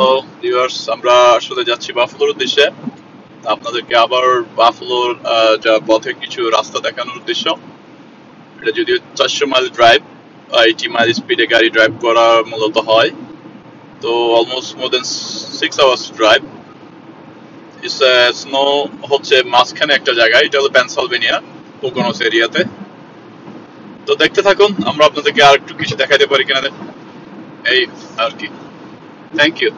Hello viewers, আমরা আসলে যাচ্ছি বাফালোর উদ্দেশ্যে। আপনাদেরকে আবার বাফালোর যা পথে কিছু রাস্তা দেখানোর উদ্দেশ্য। এটা যদিও 400 মাইল ড্রাইভ, 80 মাইল স্পিডে গাড়ি ড্রাইভ করা মূলত হয়, তো অলমোস্ট মোর দেন 6 আওয়ার্স ড্রাইভ। স্নো হচ্ছে মাঝখানে একটা জায়গায়, এটা হলো পেনসিলভেনিয়া পোকোনোস এরিয়াতে। তো দেখতে থাকুন, আমরা আপনাদেরকে আর একটু কিছু দেখাইতে পারি কিনা এই আর কি। Thank you.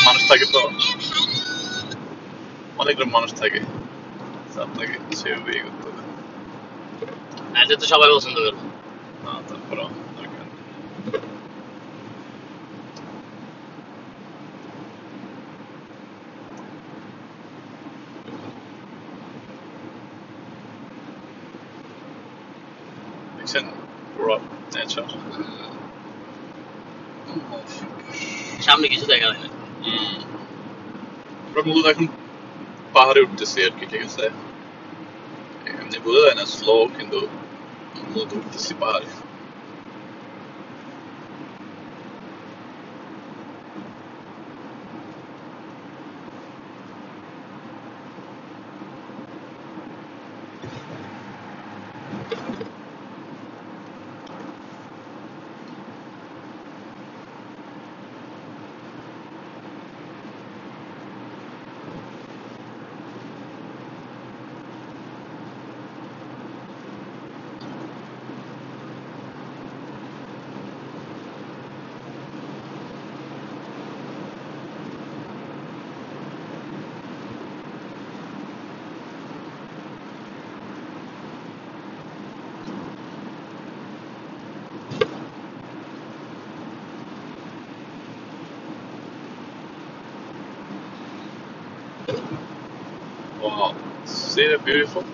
মানুষ থাকে তো, অনেক মানুষ থাকে, আপনাকে সেভাবে ইয়ে করতে হবে। এটা তো সবাই পছন্দ করে। তারপরে দেখছেন পুরো নেচার, সামনে কিছু দেখা যায় না। আমরা মূলত এখন পাহাড়ে উঠতেছি আর কি, ঠিক আছে? এমনি বোঝা যায় না, স্লো, কিন্তু মূলত উঠতেছি পাহাড়ে। Wow, see that beautiful?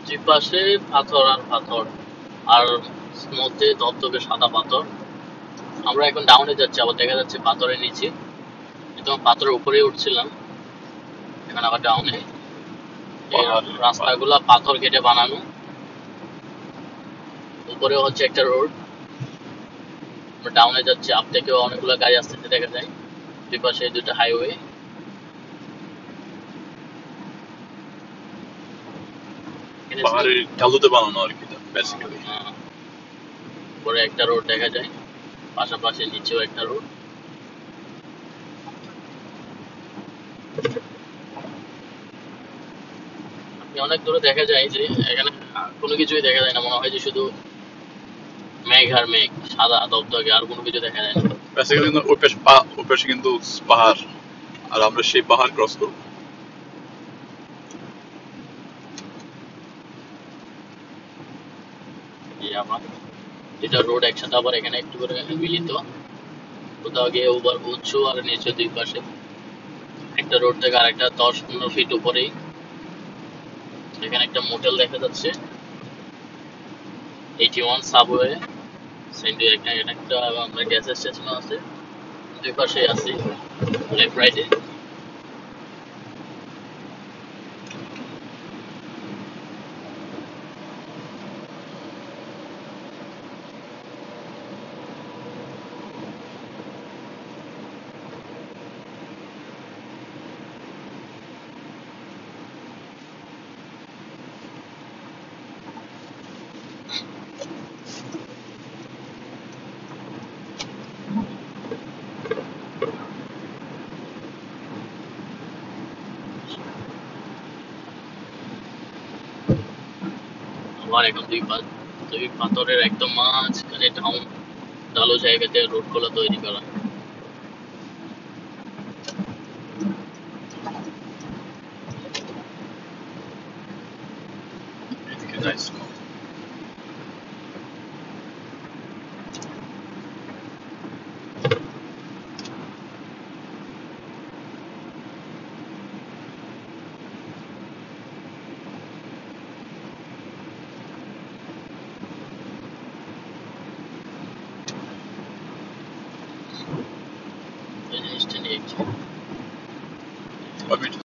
দুই পাশে পাথর আর পাথর, আর মধ্যে ধবধবে সাদা পাথর। আমরা এখন ডাউনে যাচ্ছি, আবার দেখা যাচ্ছে পাথরের নিচে। একদম পাথরের উপরে উঠছিলাম, এখন আবার ডাউনে। রাস্তাগুলা পাথর কেটে বানানো, উপরে হচ্ছে একটা রোড। আমরা ডাউনে যাচ্ছি, আপ থেকেও অনেকগুলো গাড়ি আসতেছে দেখা যায়। দুই পাশে দুটো হাইওয়ে। পাহাড়ের ঢালুতে বানানো আর কি, বেসিক্যালি। উপরে একটা রোড দেখা যায়, পাশাপাশি নিচেও একটা রোড। অনেক দূরে দেখা যায় যে এখানে কোনো কিছুই দেখা যায় না, মনে হয় যে শুধু মেঘ আর মেঘ, সাদা দবদবে, আর কোনো কিছু দেখা যায় না। বেসিক্যালি ওই পাশে কিন্তু পাহাড়, আর আমরা সেই পাহাড় ক্রস করব। এটা রোড একসাথে আবার এখানে একটু করে মিলিত, কোথাও গিয়ে ওভার উঁচু আর নিচু দুই পাশে। একটা রোড থেকে আরেকটা 10-15 ফিট উপরেই। এখানে একটা মোটেল দেখা যাচ্ছে, 81 সাবওয়ে সেন্টার। এখানে একটা আমরা গ্যাস স্টেশন আছে, দুই পাশে আছে লেফট রাইটে। ঘর এখন দুই পাথরের একদম মাঝখানে ঢালু জায়গাতে রোডগুলো তৈরি করা। এদিকে নাইস। এই জিনিসটা নিয়ে আমি